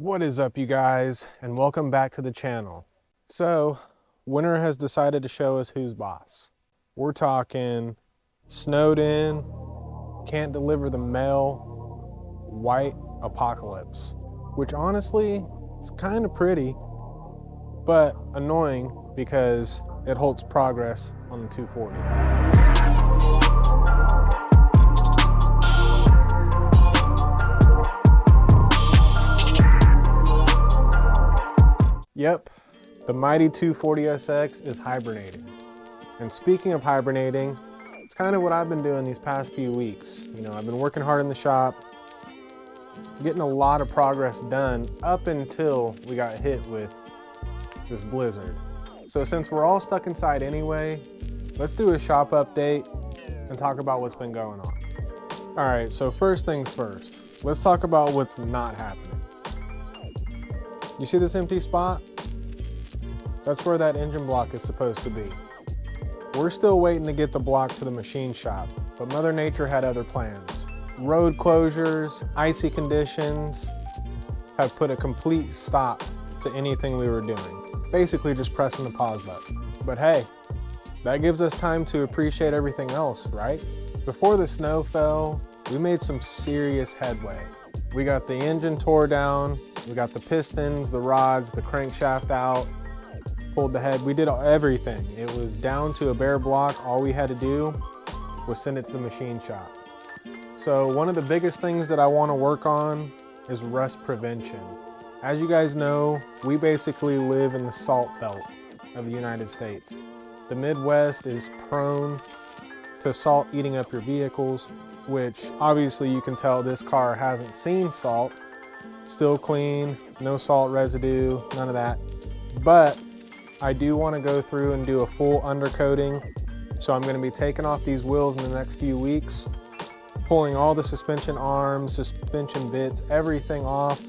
What is up, you guys, and welcome back to the channel. So, winter has decided to show us who's boss. We're talking snowed in, can't deliver the mail, white apocalypse, which honestly is kind of pretty, but annoying because it halts progress on the 240. Yep, the mighty 240SX is hibernating. And speaking of hibernating, it's kind of what I've been doing these past few weeks. You know, I've been working hard in the shop, getting a lot of progress done up until we got hit with this blizzard. So since we're all stuck inside anyway, let's do a shop update and talk about what's been going on. All right, so first things first, let's talk about what's not happening. You see this empty spot? That's where that engine block is supposed to be. We're still waiting to get the block to the machine shop, but Mother Nature had other plans. Road closures, icy conditions have put a complete stop to anything we were doing. Basically just pressing the pause button. But hey, that gives us time to appreciate everything else, right? Before the snow fell, we made some serious headway. We got the engine tore down, we got the pistons, the rods, the crankshaft out, pulled the head. We did everything. It was down to a bare block. All we had to do was send it to the machine shop. So one of the biggest things that I want to work on is rust prevention. As you guys know, we basically live in the salt belt of the United States. The Midwest is prone to salt eating up your vehicles, which obviously you can tell this car hasn't seen salt. Still clean, no salt residue, none of that. But I do want to go through and do a full undercoating. So I'm going to be taking off these wheels in the next few weeks, pulling all the suspension arms, suspension bits, everything off.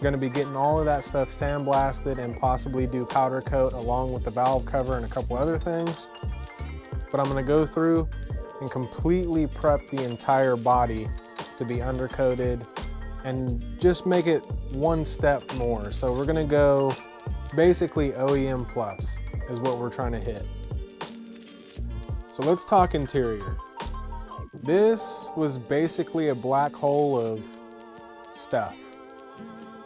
Going to be getting all of that stuff sandblasted and possibly do powder coat along with the valve cover and a couple other things. But I'm going to go through and completely prep the entire body to be undercoated and just make it one step more. So we're gonna go basically OEM plus is what we're trying to hit. So let's talk interior. This was basically a black hole of stuff.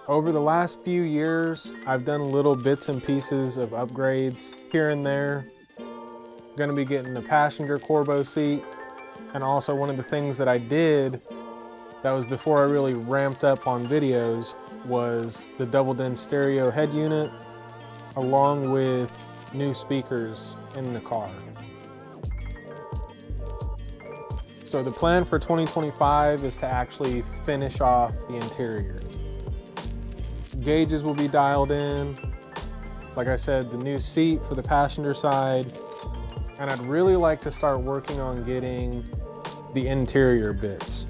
Over the last few years, I've done little bits and pieces of upgrades here and there. Gonna be getting a passenger Corbeau seat. And also one of the things that I did that was before I really ramped up on videos was the double din stereo head unit along with new speakers in the car. So the plan for 2025 is to actually finish off the interior. Gauges will be dialed in. Like I said, the new seat for the passenger side. And I'd really like to start working on getting the interior bits.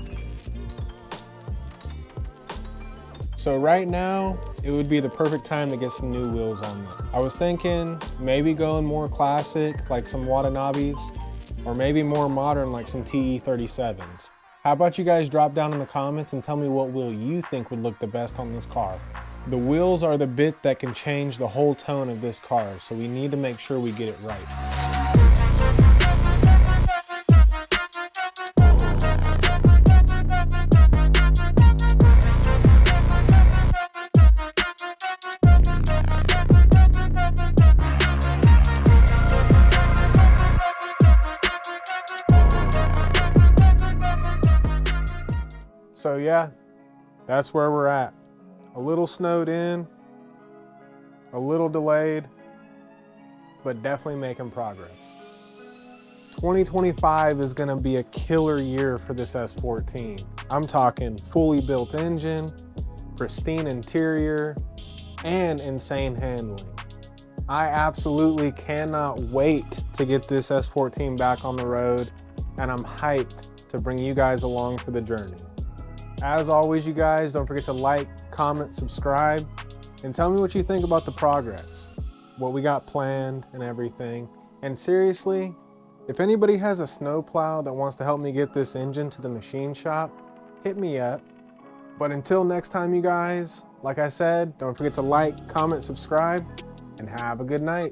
So right now, it would be the perfect time to get some new wheels on them. I was thinking maybe going more classic, like some Watanabes, or maybe more modern, like some TE37s. How about you guys drop down in the comments and tell me what wheel you think would look the best on this car? The wheels are the bit that can change the whole tone of this car, so we need to make sure we get it right. So yeah, that's where we're at. A little snowed in, a little delayed, but definitely making progress. 2025 is gonna be a killer year for this S14. I'm talking fully built engine, pristine interior, and insane handling. I absolutely cannot wait to get this S14 back on the road, and I'm hyped to bring you guys along for the journey. As always, you guys, don't forget to like, comment, subscribe, and tell me what you think about the progress, what we got planned and everything. And seriously, if anybody has a snowplow that wants to help me get this engine to the machine shop, hit me up. But until next time, you guys, like I said, don't forget to like, comment, subscribe, and have a good night.